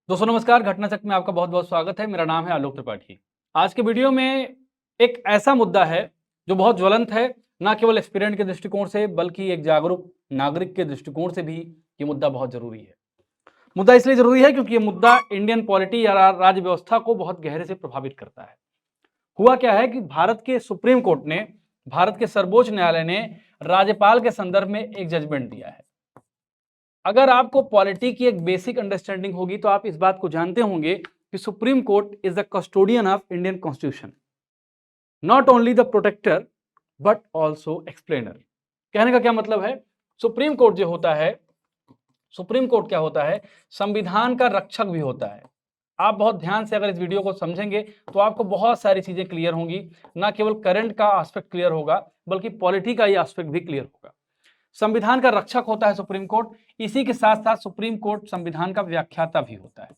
दोस्तों नमस्कार, घटना चक्र में आपका बहुत बहुत स्वागत है। मेरा नाम है आलोक त्रिपाठी। आज के वीडियो में एक ऐसा मुद्दा है जो बहुत ज्वलंत है, ना केवल एस्पिरेंट के दृष्टिकोण से बल्कि एक जागरूक नागरिक के दृष्टिकोण से भी ये मुद्दा बहुत जरूरी है। मुद्दा इसलिए जरूरी है क्योंकि ये मुद्दा इंडियन पॉलिटी या राज्य व्यवस्था को बहुत गहरे से प्रभावित करता है। हुआ क्या है कि भारत के सुप्रीम कोर्ट ने, भारत के सर्वोच्च न्यायालय ने राज्यपाल के संदर्भ में एक जजमेंट दिया है। अगर आपको पॉलिटी की एक बेसिक अंडरस्टैंडिंग होगी तो आप इस बात को जानते होंगे कि supreme court is the custodian of Indian constitution, not only the protector but also explainer. कहने का क्या मतलब है? सुप्रीम कोर्ट जो होता है, सुप्रीम कोर्ट क्या होता है? संविधान का रक्षक भी होता है। आप बहुत ध्यान से अगर इस वीडियो को समझेंगे तो आपको बहुत सारी चीजें क्लियर होंगी। ना केवल करंट का एस्पेक्ट क्लियर होगा बल्कि पॉलिटी का ये एस्पेक्ट भी क्लियर होगा। संविधान का रक्षक होता है सुप्रीम कोर्ट, इसी के साथ साथ सुप्रीम कोर्ट संविधान का व्याख्याता भी होता है।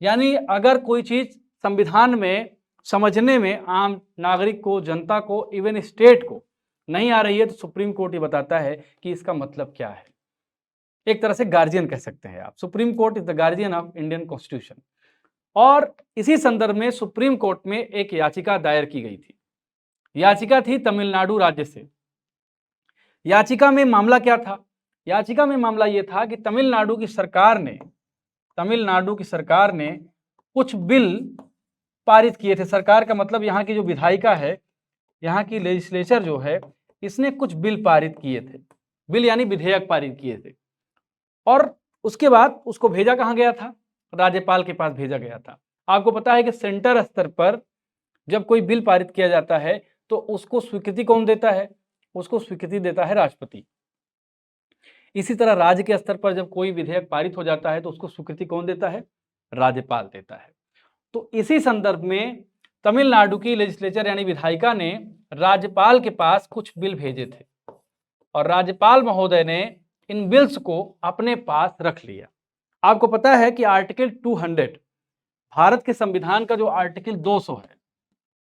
यानी अगर कोई चीज संविधान में समझने में आम नागरिक को, जनता को, इवन स्टेट को नहीं आ रही है तो सुप्रीम कोर्ट ये बताता है कि इसका मतलब क्या है। एक तरह से गार्जियन कह सकते हैं आप। Supreme court is the guardian of Indian constitution. और इसी संदर्भ में सुप्रीम कोर्ट में एक याचिका दायर की गई थी। याचिका थी तमिलनाडु राज्य से। याचिका में मामला क्या था? याचिका में मामला यह था कि तमिलनाडु की सरकार ने कुछ बिल पारित किए थे। सरकार का मतलब यहाँ की जो विधायिका है, यहाँ की लेजिस्लेचर जो है, इसने कुछ बिल पारित किए थे। बिल यानी विधेयक पारित किए थे। और उसके बाद उसको भेजा कहाँ गया था? राज्यपाल के पास भेजा गया था। आपको पता है कि सेंटर स्तर पर जब कोई बिल पारित किया जाता है तो उसको स्वीकृति कौन देता है? उसको स्वीकृति देता है राष्ट्रपति। इसी तरह राज्य के स्तर पर जब कोई विधेयक पारित हो जाता है तो उसको स्वीकृति कौन देता है? राज्यपाल देता है। तो इसी संदर्भ में तमिलनाडु की लेजिस्लेचर यानी विधायिका ने राज्यपाल के पास कुछ बिल भेजे थे और राज्यपाल महोदय ने इन बिल्स को अपने पास रख लिया। आपको पता है कि आर्टिकल 200, भारत के संविधान का जो आर्टिकल 200 है,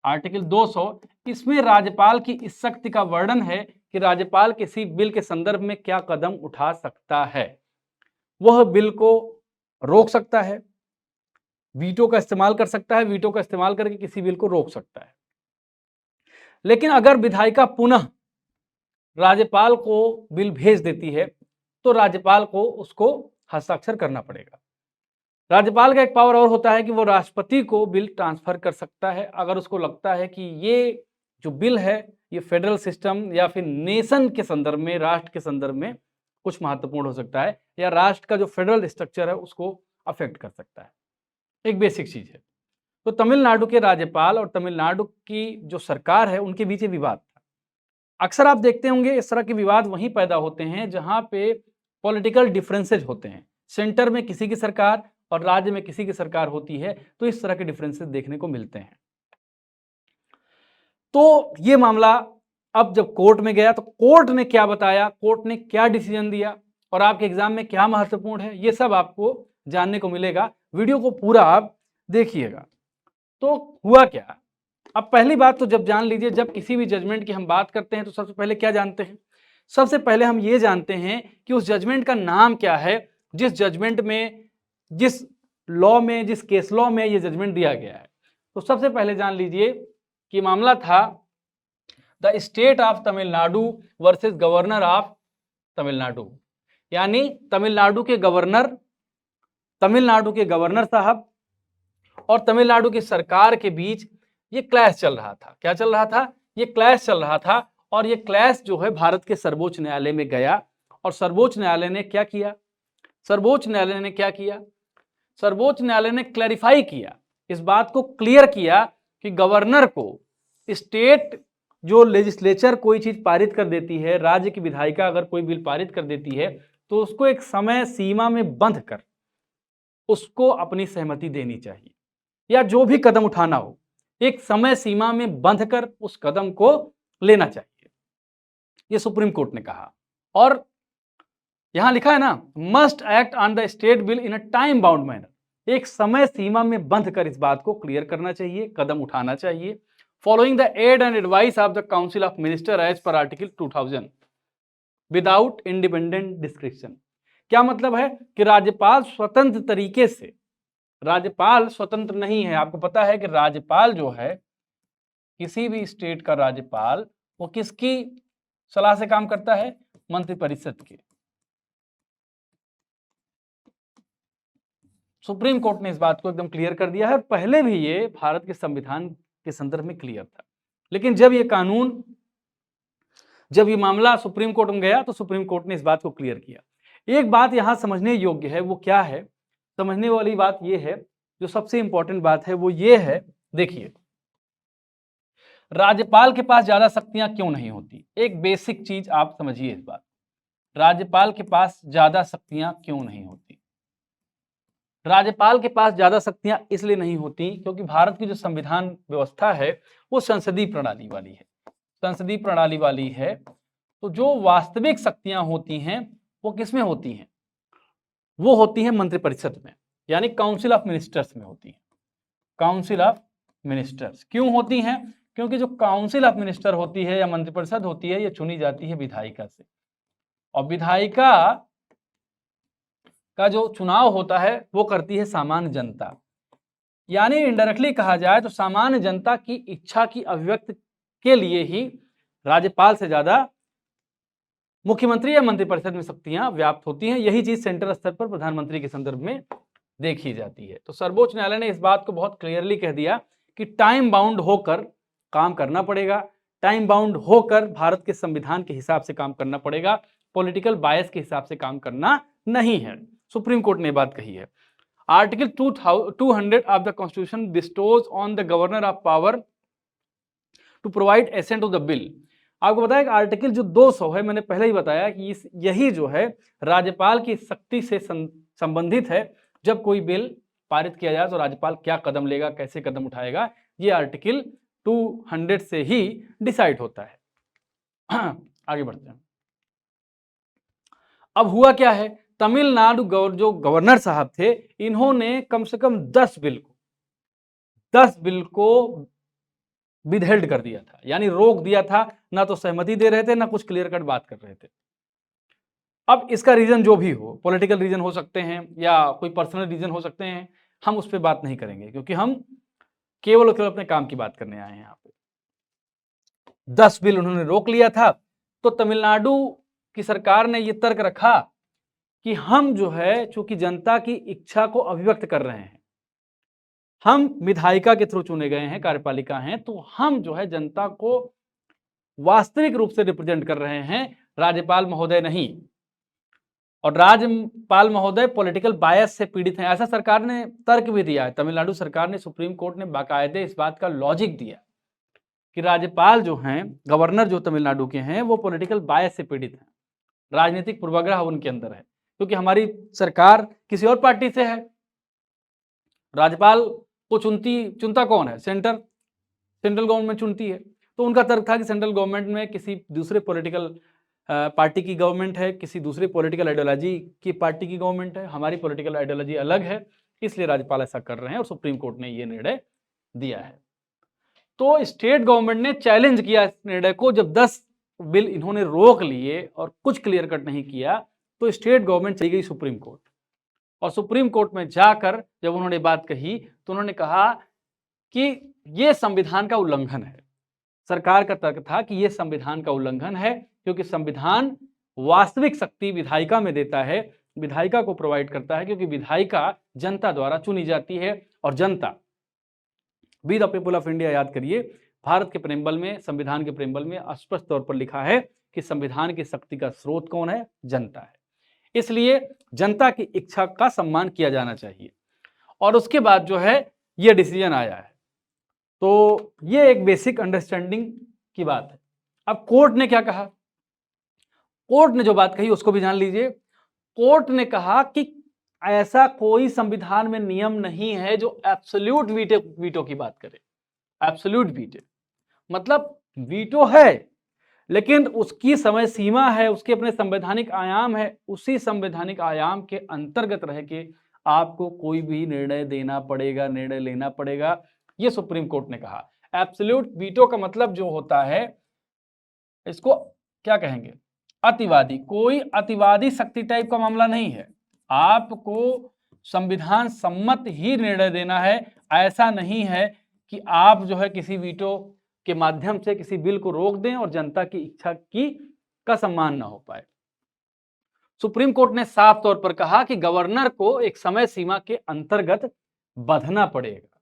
आर्टिकल 200, इसमें राज्यपाल की इस शक्ति का वर्णन है कि राज्यपाल किसी बिल के संदर्भ में क्या कदम उठा सकता है। वह बिल को रोक सकता है, वीटो का इस्तेमाल कर सकता है, वीटो का इस्तेमाल करके किसी बिल को रोक सकता है। लेकिन अगर विधायिका पुनः राज्यपाल को बिल भेज देती है तो राज्यपाल को उसको हस्ताक्षर करना पड़ेगा। राज्यपाल का एक पावर और होता है कि वो राष्ट्रपति को बिल ट्रांसफर कर सकता है अगर उसको लगता है कि ये जो बिल है ये फेडरल सिस्टम या फिर नेशन के संदर्भ में, राष्ट्र के संदर्भ में कुछ महत्वपूर्ण हो सकता है या राष्ट्र का जो फेडरल स्ट्रक्चर है उसको अफेक्ट कर सकता है। एक बेसिक चीज है। तो तमिलनाडु के राज्यपाल और तमिलनाडु की जो सरकार है उनके बीच विवाद था। अक्सर आप देखते होंगे इस तरह के विवाद वहीं पैदा होते हैं जहां पे पॉलिटिकल डिफरेंसेज होते हैं। सेंटर में किसी की सरकार और राज्य में किसी की सरकार होती है तो इस तरह के डिफरेंसेस देखने को मिलते हैं। तो ये मामला अब जब कोर्ट में गया तो कोर्ट ने क्या बताया, कोर्ट ने क्या डिसीजन दिया और आपके एग्जाम में क्या महत्वपूर्ण है, ये सब आपको जानने को मिलेगा। वीडियो को पूरा आप देखिएगा। तो हुआ क्या? अब पहली बात तो जब जान लीजिए, जब किसी भी जजमेंट की हम बात करते हैं तो सबसे पहले क्या जानते हैं? सबसे पहले हम ये जानते हैं कि उस जजमेंट का नाम क्या है, जिस जजमेंट में, जिस लॉ में, जिस केस लॉ में ये जजमेंट दिया गया है। तो सबसे पहले जान लीजिए कि मामला था the state of Tamil Nadu versus governor of Tamil Nadu. यानी तमिलनाडु के गवर्नर साहब और तमिलनाडु की सरकार के बीच ये क्लैश चल रहा था। क्या चल रहा था? ये क्लैश चल रहा था। और ये क्लैश जो है भारत के सर्वोच्च न्यायालय में गया और सर्वोच्च न्यायालय ने क्या किया? सर्वोच्च न्यायालय ने क्लैरिफाई किया, इस बात को क्लियर किया कि गवर्नर को, स्टेट जो लेजिस्लेचर कोई चीज पारित कर देती है, राज्य की विधायिका अगर कोई बिल पारित कर देती है तो उसको एक समय सीमा में बंध कर उसको अपनी सहमति देनी चाहिए या जो भी कदम उठाना हो एक समय सीमा में बंध कर उस कदम को लेना चाहिए, ये सुप्रीम कोर्ट ने कहा। और यहां लिखा है ना, must act on the state bill in a time bound manner, एक समय सीमा में बंध कर इस बात को क्लियर करना चाहिए, कदम उठाना चाहिए। Following the aid and advice of the council of minister as per article 2000 without independent description. क्या मतलब है कि राज्यपाल स्वतंत्र तरीके से, राज्यपाल स्वतंत्र नहीं है। आपको पता है कि राज्यपाल जो है, किसी भी स्टेट का राज्यपाल, वो किसकी सलाह से काम करता है? मंत्रिपरिषद की। सुप्रीम कोर्ट ने इस बात को एकदम क्लियर कर दिया है। पहले भी ये भारत के संविधान के संदर्भ में क्लियर था, लेकिन जब ये मामला सुप्रीम कोर्ट में गया तो सुप्रीम कोर्ट ने इस बात को क्लियर किया। एक बात यहां समझने योग्य है, वो क्या है? समझने वाली बात ये है, जो सबसे इंपॉर्टेंट बात है वो ये है, देखिए, राज्यपाल के पास ज्यादा शक्तियां क्यों नहीं होती? एक बेसिक चीज आप समझिए इस बात, राज्यपाल के पास ज्यादा शक्तियां क्यों नहीं होती? राज्यपाल के पास ज्यादा शक्तियां इसलिए नहीं होती क्योंकि भारत की जो संविधान व्यवस्था है वो संसदीय प्रणाली वाली है। संसदीय प्रणाली वाली है, तो जो वास्तविक शक्तियां होती हैं वो किसमें होती हैं? वो होती हैं मंत्रिपरिषद में, यानी काउंसिल ऑफ मिनिस्टर्स में होती हैं। काउंसिल ऑफ मिनिस्टर्स क्यों होती हैं? क्योंकि जो काउंसिल ऑफ मिनिस्टर होती है या मंत्रिपरिषद होती है, ये चुनी जाती है विधायिका से, और विधायिका का जो चुनाव होता है वो करती है सामान्य जनता। यानी इनडायरेक्टली कहा जाए तो सामान्य जनता की इच्छा की अभिव्यक्ति के लिए ही राज्यपाल से ज्यादा मुख्यमंत्री या मंत्रिपरिषद में शक्तियां व्याप्त होती हैं। यही चीज सेंट्रल स्तर पर प्रधानमंत्री के संदर्भ में देखी जाती है। तो सर्वोच्च न्यायालय ने इस बात को बहुत क्लियरली कह दिया कि टाइम बाउंड होकर काम करना पड़ेगा, टाइम बाउंड होकर भारत के संविधान के हिसाब से काम करना पड़ेगा, पॉलिटिकल बायस के हिसाब से काम करना नहीं है। सुप्रीम कोर्ट ने बात कही है। Article 200 of the constitution bestows on the governor of power to provide assent of the bill. आपको बताया कि आर्टिकल जो 200 है, मैंने पहले ही बताया कि यही जो है राज्यपाल की शक्ति से संबंधित है। जब कोई बिल पारित किया जाए तो राज्यपाल क्या कदम लेगा, कैसे कदम उठाएगा, ये आर्टिकल 200 से ही डिसाइड होता है। आगे बढ़ते हैं। अब हुआ क्या है, तमिलनाडु जो गवर्नर साहब थे, इन्होंने कम से कम 10 बिल को विदहेल्ड कर दिया था, यानी रोक दिया था। ना तो सहमति दे रहे थे, ना कुछ क्लियर कट बात कर रहे थे। अब इसका रीजन जो भी हो, पॉलिटिकल रीजन हो सकते हैं या कोई पर्सनल रीजन हो सकते हैं, हम उस पर बात नहीं करेंगे, क्योंकि हम केवल और केवल अपने काम की बात करने आए हैं यहाँ पे। 10 बिल उन्होंने रोक लिया था, तो तमिलनाडु की सरकार ने यह तर्क रखा कि हम जो है, चूंकि जनता की इच्छा को अभिव्यक्त कर रहे हैं, हम विधायिका के थ्रू चुने गए हैं, कार्यपालिका हैं, तो हम जो है जनता को वास्तविक रूप से रिप्रेजेंट कर रहे हैं, राज्यपाल महोदय नहीं। और राज्यपाल महोदय पॉलिटिकल बायस से पीड़ित हैं, ऐसा सरकार ने तर्क भी दिया है। तमिलनाडु सरकार ने, सुप्रीम कोर्ट ने बाकायदे इस बात का लॉजिक दिया कि राज्यपाल जो हैं, गवर्नर जो तमिलनाडु के हैं, वो पॉलिटिकल बायस से पीड़ित हैं, राजनीतिक पूर्वाग्रह उनके अंदर है, क्योंकि हमारी सरकार किसी और पार्टी से है। राज्यपाल को चुनता कौन है? सेंट्रल गवर्नमेंट चुनती है। तो उनका तर्क था कि सेंट्रल गवर्नमेंट में किसी दूसरे पॉलिटिकल पार्टी की गवर्नमेंट है, किसी दूसरे पॉलिटिकल आइडियोलॉजी की पार्टी की गवर्नमेंट है, हमारी पॉलिटिकल आइडियोलॉजी अलग है, इसलिए राज्यपाल ऐसा कर रहे हैं, और सुप्रीम कोर्ट ने यह निर्णय दिया है। तो स्टेट गवर्नमेंट ने चैलेंज किया इस निर्णय को। जब 10 बिल इन्होंने रोक लिए और कुछ क्लियर कट नहीं किया, तो स्टेट गवर्नमेंट चली गई सुप्रीम कोर्ट, और सुप्रीम कोर्ट में जाकर जब उन्होंने बात कही तो उन्होंने कहा कि यह संविधान का उल्लंघन है। सरकार का तर्क था कि यह संविधान का उल्लंघन है, क्योंकि संविधान वास्तविक शक्ति विधायिका में देता है, विधायिका को प्रोवाइड करता है, क्योंकि विधायिका जनता द्वारा चुनी जाती है, और जनता, we the people of India याद करिए, भारत के प्रेम्बल में, संविधान के प्रेम्बल में स्पष्ट तौर पर लिखा है कि संविधान की शक्ति का स्रोत कौन है? जनता है। इसलिए जनता की इच्छा का सम्मान किया जाना चाहिए, और उसके बाद जो है यह डिसीजन आया है। तो यह एक बेसिक अंडरस्टैंडिंग की बात है। अब कोर्ट ने क्या कहा? कोर्ट ने जो बात कही उसको भी जान लीजिए। कोर्ट ने कहा कि ऐसा कोई संविधान में नियम नहीं है जो एब्सोल्यूट वीटो की बात करे। एब्सोल्यूट वीटो मतलब वीटो है, लेकिन उसकी समय सीमा है, उसके अपने संवैधानिक आयाम है, उसी संवैधानिक आयाम के अंतर्गत रह के आपको कोई भी निर्णय देना पड़ेगा, निर्णय लेना पड़ेगा, ये सुप्रीम कोर्ट ने कहा। एब्सोल्यूट वीटो का मतलब जो होता है, इसको क्या कहेंगे, अतिवादी, कोई अतिवादी शक्ति टाइप का मामला नहीं है। आपको संविधान सम्मत ही निर्णय देना है। ऐसा नहीं है कि आप जो है किसी वीटो के माध्यम से किसी बिल को रोक दें और जनता की इच्छा का सम्मान ना हो पाए। सुप्रीम कोर्ट ने साफ तौर पर कहा कि गवर्नर को एक समय सीमा के अंतर्गत बंधना पड़ेगा,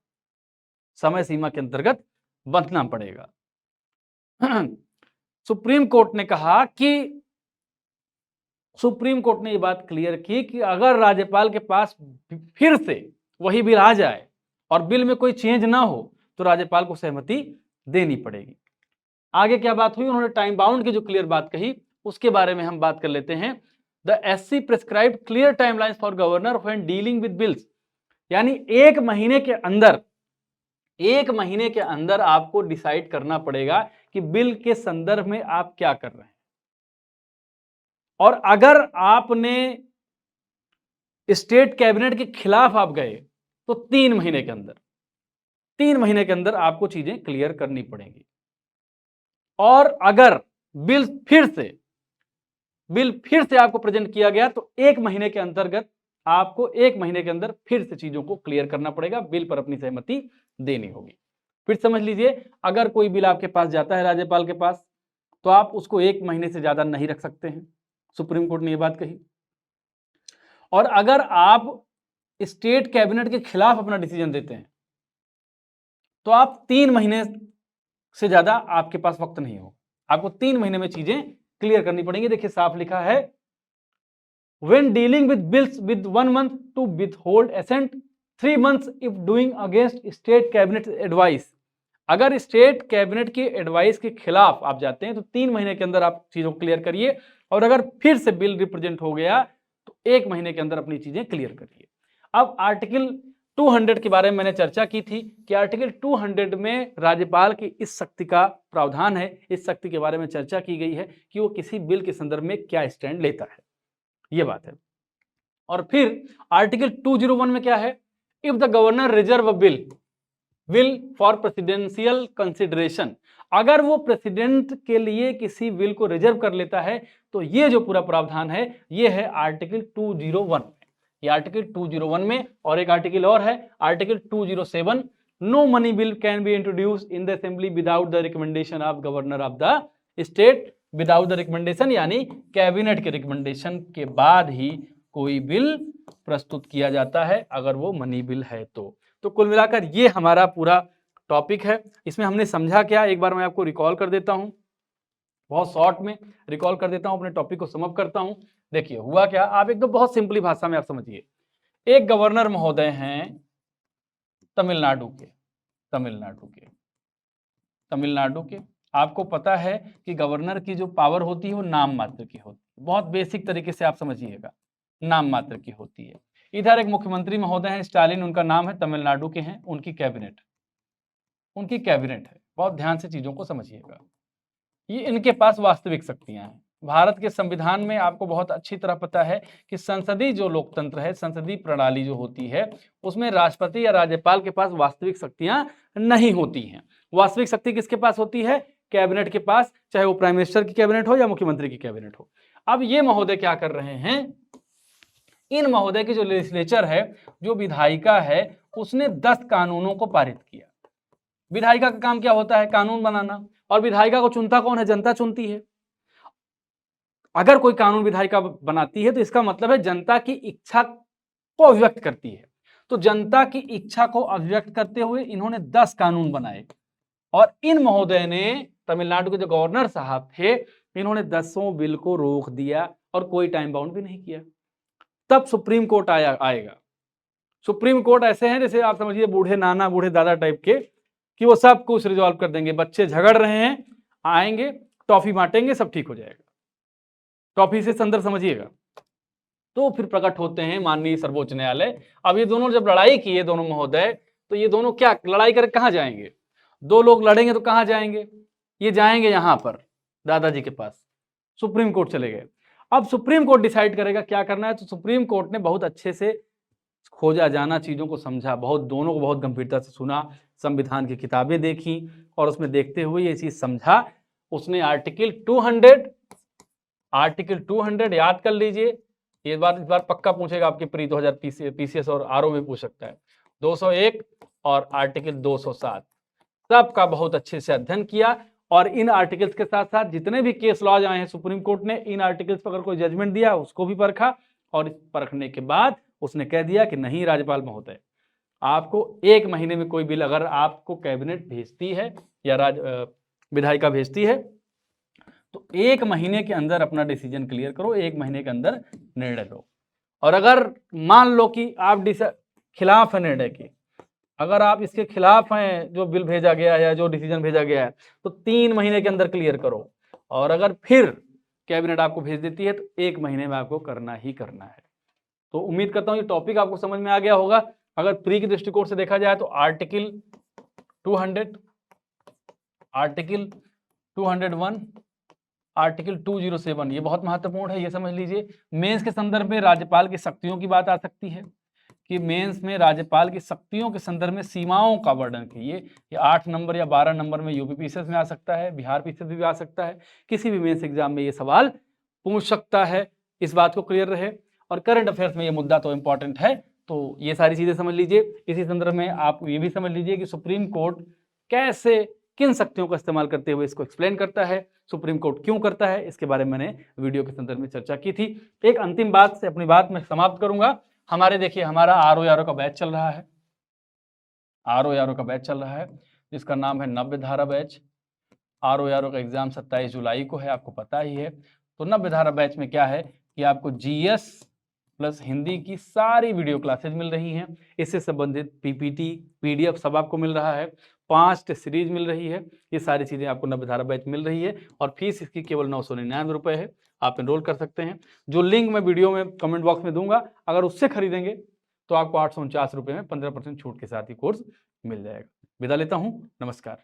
समय सीमा के अंतर्गत बंधना पड़ेगा। सुप्रीम कोर्ट ने ये बात क्लियर की कि अगर राज्यपाल के पास फिर से वही बिल आ जाए और बिल में कोई चेंज ना हो तो राज्यपाल को सहमति देनी पड़ेगी। आगे क्या बात हुई, उन्होंने टाइम बाउंड की जो क्लियर बात कही उसके बारे में हम बात कर लेते हैं। The SC prescribe clear timelines for governor when dealing with bills, यानी एक महीने के अंदर आपको डिसाइड करना पड़ेगा कि बिल के संदर्भ में आप क्या कर रहे हैं। और अगर आपने स्टेट कैबिनेट के खिलाफ आप गए तो 3 महीने के अंदर आपको चीजें क्लियर करनी पड़ेंगी। और अगर बिल फिर से आपको प्रेजेंट किया गया तो 1 महीने के अंदर फिर से चीजों को क्लियर करना पड़ेगा, बिल पर अपनी सहमति देनी होगी। फिर समझ लीजिए, अगर कोई बिल आपके पास जाता है राज्यपाल के पास तो आप उसको 1 महीने से ज्यादा नहीं रख सकते हैं, सुप्रीम कोर्ट ने यह बात कही। और अगर आप स्टेट कैबिनेट के खिलाफ अपना डिसीजन देते हैं तो आप 3 महीने से ज्यादा आपके पास वक्त नहीं हो, आपको 3 महीने में चीजें क्लियर करनी पड़ेंगी। देखिए साफ लिखा है, when dealing with bills with 1 month to withhold assent, 3 months if doing against state cabinet advice। अगर स्टेट कैबिनेट की एडवाइस के खिलाफ आप जाते हैं तो 3 महीने के अंदर आप चीजों को क्लियर करिए, और अगर फिर से बिल रिप्रेजेंट हो गया तो 1 महीने के अंदर अपनी चीजें क्लियर करिए। अब आर्टिकल 200 के बारे में मैंने चर्चा की थी कि आर्टिकल 200 में राज्यपाल की इस शक्ति का प्रावधान है, इस शक्ति के बारे में चर्चा की गई है कि वो किसी बिल के संदर्भ में क्या स्टैंड लेता है, ये बात है। और फिर आर्टिकल 201 में क्या है, if the governor reserve bill for presidential consideration, अगर वो प्रेसिडेंट के लिए किसी बिल को रिजर्व कर लेता है तो ये जो पूरा प्रावधान है ये है आर्टिकल 201 में, ये आर्टिकल 201 में। और एक आर्टिकल और है article 207, no money bill can be introduce in the assembly without the recommendation of governor of the state, without the recommendation यानी कैबिनेट के रिकमेंडेशन के बाद ही कोई बिल प्रस्तुत किया जाता है अगर वो मनी बिल है तो कुल मिलाकर ये हमारा पूरा टॉपिक है। इसमें हमने समझा क्या, एक बार मैं आपको रिकॉल कर देता हूं, बहुत शॉर्ट में रिकॉल कर देता हूं, अपने टॉपिक को समअप करता हूं। देखिए हुआ क्या, आप एकदम बहुत सिंपली भाषा में आप समझिए। एक गवर्नर महोदय हैं तमिलनाडु के। आपको पता है कि गवर्नर की जो पावर होती है वो नाम मात्र की होती है, बहुत बेसिक तरीके से आप समझिएगा, नाम मात्र की होती है। इधर एक मुख्यमंत्री महोदय हैं स्टालिन, उनका नाम है, तमिलनाडु के हैं, उनकी कैबिनेट है। बहुत ध्यान से चीजों को समझिएगा, ये इनके पास वास्तविक शक्तियां हैं। भारत के संविधान में आपको बहुत अच्छी तरह पता है कि संसदीय जो लोकतंत्र है, संसदीय प्रणाली जो होती है उसमें राष्ट्रपति या राज्यपाल के पास वास्तविक शक्तियां नहीं होती हैं। वास्तविक शक्ति किसके पास होती है, कैबिनेट के पास, चाहे वो प्राइम मिनिस्टर की कैबिनेट हो या मुख्यमंत्री की कैबिनेट हो। अब ये महोदय क्या कर रहे हैं, इन महोदय की जो लेजिस्लेचर है, जो विधायिका है, उसने 10 कानूनों को पारित किया। विधायिका का काम क्या होता है, कानून बनाना, और विधायिका को चुनता कौन है, जनता चुनती है। अगर कोई कानून विधायिका बनाती है तो इसका मतलब है जनता की इच्छा को अभिव्यक्त करती है। तो जनता की इच्छा को अभिव्यक्त करते हुए इन्होंने 10 कानून बनाए, और इन महोदय ने, तमिलनाडु के जो गवर्नर साहब थे, इन्होंने 10 बिल को रोक दिया और कोई टाइम बाउंड भी नहीं किया। तब सुप्रीम कोर्ट आएगा। सुप्रीम कोर्ट ऐसे हैं जैसे आप समझिए बूढ़े नाना बूढ़े दादा टाइप के, कि वो सब कुछ रिजॉल्व कर देंगे। बच्चे झगड़ रहे हैं, आएंगे, टॉफी बांटेंगे, सब ठीक हो जाएगा। टॉफी से संदर्भ समझिएगा। तो फिर प्रकट होते हैं माननीय सर्वोच्च न्यायालय। अब ये दोनों जब लड़ाई किए दोनों महोदय, तो ये दोनों क्या लड़ाई कर कहां जाएंगे, 2 लोग लड़ेंगे तो कहां जाएंगे, ये जाएंगे यहां पर दादाजी के पास, सुप्रीम कोर्ट चले गए। अब सुप्रीम कोर्ट डिसाइड करेगा क्या करना है। तो सुप्रीम कोर्ट ने बहुत अच्छे से खोजा जाना, चीजों को समझा, दोनों को बहुत गंभीरता से सुना, संविधान की किताबें देखी और उसमें देखते हुए ये चीज समझा। उसने आर्टिकल 200 आर्टिकल 200 याद कर लीजिए, इस बार पक्का पूछेगा आपके प्री 2000 पीसीएस और आरओ में पूछ सकता है। 201 और आर्टिकल 207 सबका बहुत अच्छे से अध्ययन किया, और इन आर्टिकल्स के साथ साथ जितने भी केस लॉज आए हैं सुप्रीम कोर्ट ने इन आर्टिकल्स पर अगर कोई जजमेंट दिया उसको भी परखा, और इस परखने के बाद उसने कह दिया कि नहीं राज्यपाल महोदय, आपको 1 महीने में कोई बिल अगर आपको कैबिनेट भेजती है या विधायिका भेजती है तो 1 महीने के अंदर अपना डिसीजन क्लियर करो, 1 महीने के अंदर निर्णय लो। और अगर मान लो कि आप खिलाफ है निर्णय के, अगर आप इसके खिलाफ हैं जो बिल भेजा गया है या जो डिसीजन भेजा गया है, तो 3 महीने के अंदर क्लियर करो, और अगर फिर कैबिनेट आपको भेज देती है तो 1 महीने में आपको करना ही करना है। तो उम्मीद करता हूं ये टॉपिक आपको समझ में आ गया होगा। अगर प्री के दृष्टिकोण से देखा जाए तो आर्टिकल 200, आर्टिकल 201, आर्टिकल 207 ये बहुत महत्वपूर्ण है, ये समझ लीजिए। मेंस के संदर्भ में राज्यपाल की शक्तियों की बात आ सकती है कि मेंस में राज्यपाल की शक्तियों के संदर्भ में सीमाओं का वर्णन कीजिए। ये 8 नंबर या 12 नंबर में यूपी पीसीएस में आ सकता है, बिहार पीसीएस में भी आ सकता है, किसी भी मेंस एग्जाम में ये सवाल पूछ सकता है, इस बात को क्लियर रहे। और करंट अफेयर्स में ये मुद्दा तो इंपॉर्टेंट है, तो ये सारी चीजें समझ लीजिए। इसी संदर्भ में आप ये भी समझ लीजिए कि सुप्रीम कोर्ट कैसे किन शक्तियों का इस्तेमाल करते हुए इसको एक्सप्लेन करता है, सुप्रीम कोर्ट क्यों करता है, इसके बारे में मैंने वीडियो के संदर्भ में चर्चा की थी। एक अंतिम बात से अपनी बात मैं समाप्त करूंगा। हमारे देखिए हमारा आरओ का बैच चल रहा है, आरओ का बैच चल रहा है जिसका नाम है नव्य धारा बैच। आरओ का एग्जाम 27 जुलाई को है, आपको पता ही है। तो नव्य धारा बैच में क्या है कि आपको जीएस प्लस हिंदी की सारी वीडियो क्लासेज मिल रही हैं, इससे संबंधित पीपीटी पीडीएफ सब आपको मिल रहा है, 5 टेस्ट सीरीज मिल रही है, ये सारी चीजें आपको नव्य धारा बैच मिल रही है, और फीस इसकी केवल 999 रुपये है। आप एनरोल कर सकते हैं, जो लिंक मैं वीडियो में कमेंट बॉक्स में दूंगा, अगर उससे खरीदेंगे तो आपको 849 रुपये में 15% छूट के साथ ही कोर्स मिल जाएगा। विदा लेता हूँ, नमस्कार।